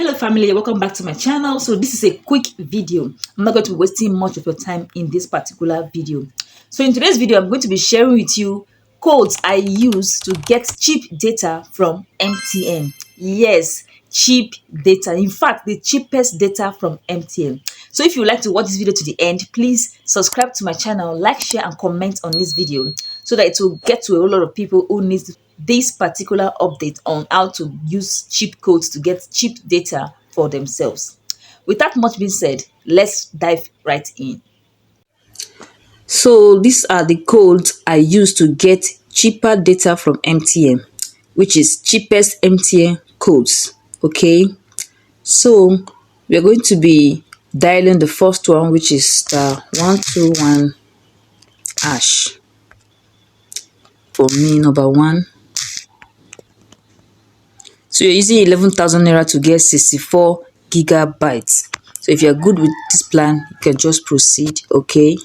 Hello family, welcome back to my channel. So this is a quick video. I'm not going to be wasting much of your time in this particular video. So in today's video, I'm going to be sharing with you codes I use to get cheap data from MTN. Yes, cheap data. In fact, the cheapest data from MTN. So if you would like to watch this video to the end, please subscribe to my channel, like, share and comment on this video so that it will get to a whole lot of people who need this particular update on how to use cheap codes to get cheap data for themselves. With that much being said, let's dive right in. So these are the codes I use to get cheaper data from MTN, which is cheapest MTN codes. Okay, so we are going to be dialing the first one, which is *121#. For me, number one. So you're using 11,000 naira to get 64 gigabytes. So if you're good with this plan, you can just proceed. Okay,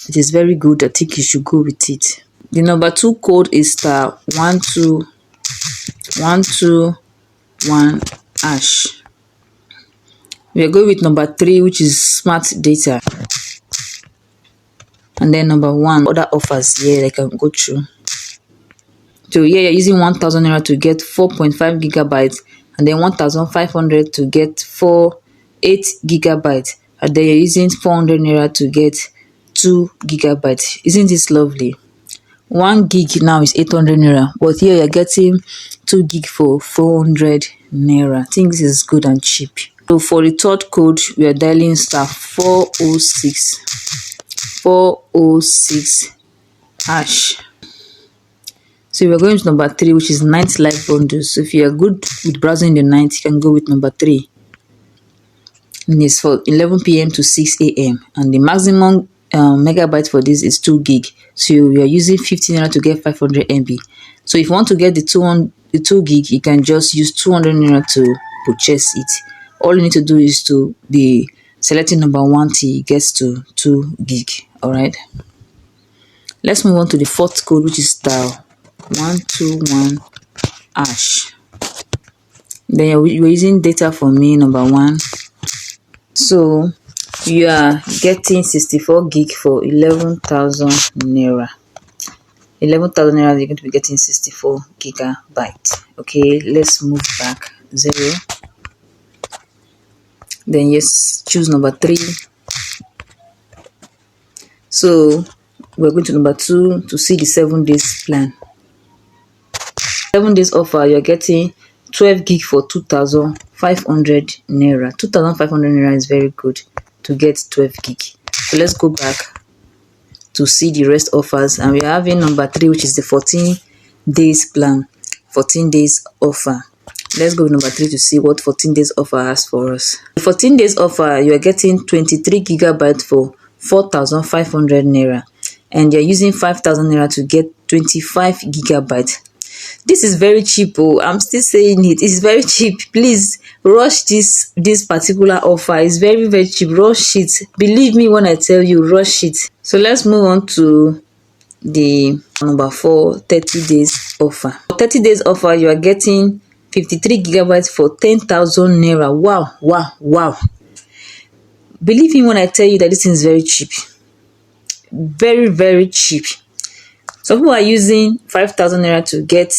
it is very good. I think you should go with it. The number two code is *121#. We are going with number three, which is smart data. And then number one, other offers here I can go through. So here you're using 1,000 naira to get 4.5 gigabytes, and then 1,500 to get 8 gigabytes, and then you're using 400 naira to get 2 gigabytes. Isn't this lovely? 1 gig now is 800 naira, but here you're getting 2 gig for 400 naira. I think this is good and cheap. So for the third code, we are dialing *406#. So we're going to number three, which is night live bundles. So if you are good with browsing in the night, you can go with number three. And it's for 11 p.m. to 6 a.m. And the maximum megabyte for this is 2 gig. So we are using 15 naira to get 500 MB. So if you want to get the 2 gig, you can just use 200 naira to purchase it. All you need to do is to be selecting number one till it gets to 2 gig. All right. Let's move on to the fourth code, which is *121#. Then you're using data for me, number one. So you are getting 64 gig for 11,000 naira. 11,000 naira, you're going to be getting 64 gigabytes. Okay, let's move back 0. Then yes, choose number three. So we're going to number two to see the 7 days plan. 7 days offer, you're getting 12 gig for 2,500 naira. 2,500 naira is very good to get 12 gig. So let's go back to see the rest offers, and we're having number three, which is the 14 days plan. 14 days offer. Let's go with number three to see what 14 days offer has for us. The 14 days offer, you are getting 23 gigabytes for 4,500 naira, and you're using 5,000 naira to get 25 gigabytes. This is very cheap. Oh, I'm still saying it is very cheap. Please rush this particular offer. It's very, very cheap. Rush it. Believe me when I tell you, rush it. So let's move on to the number 4, 30 days offer. For 30 days offer, you are getting 53 gigabytes for 10,000 naira. Wow. Believe me when I tell you that this is very cheap. Very, very cheap. Some people are using 5,000 naira to get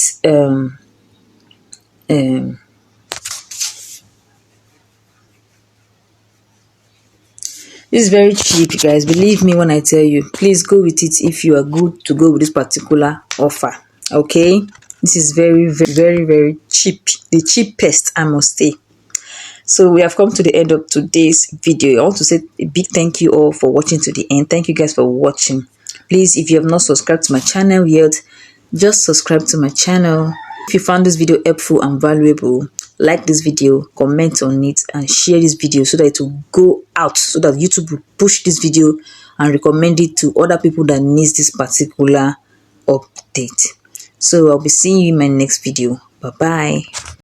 this is very cheap, guys. Believe me when I tell you. Please go with it if you are good to go with this particular offer. Okay, this is very, very, very cheap. The cheapest, I must say. So we have come to the end of today's video. I want to say a big thank you all for watching to the end. Thank you guys for watching. Please, if you have not subscribed to my channel yet, just subscribe to my channel. If you found this video helpful and valuable, like this video, comment on it, and share this video so that it will go out, so that YouTube will push this video and recommend it to other people that needs this particular update. So I'll be seeing you in my next video. Bye bye.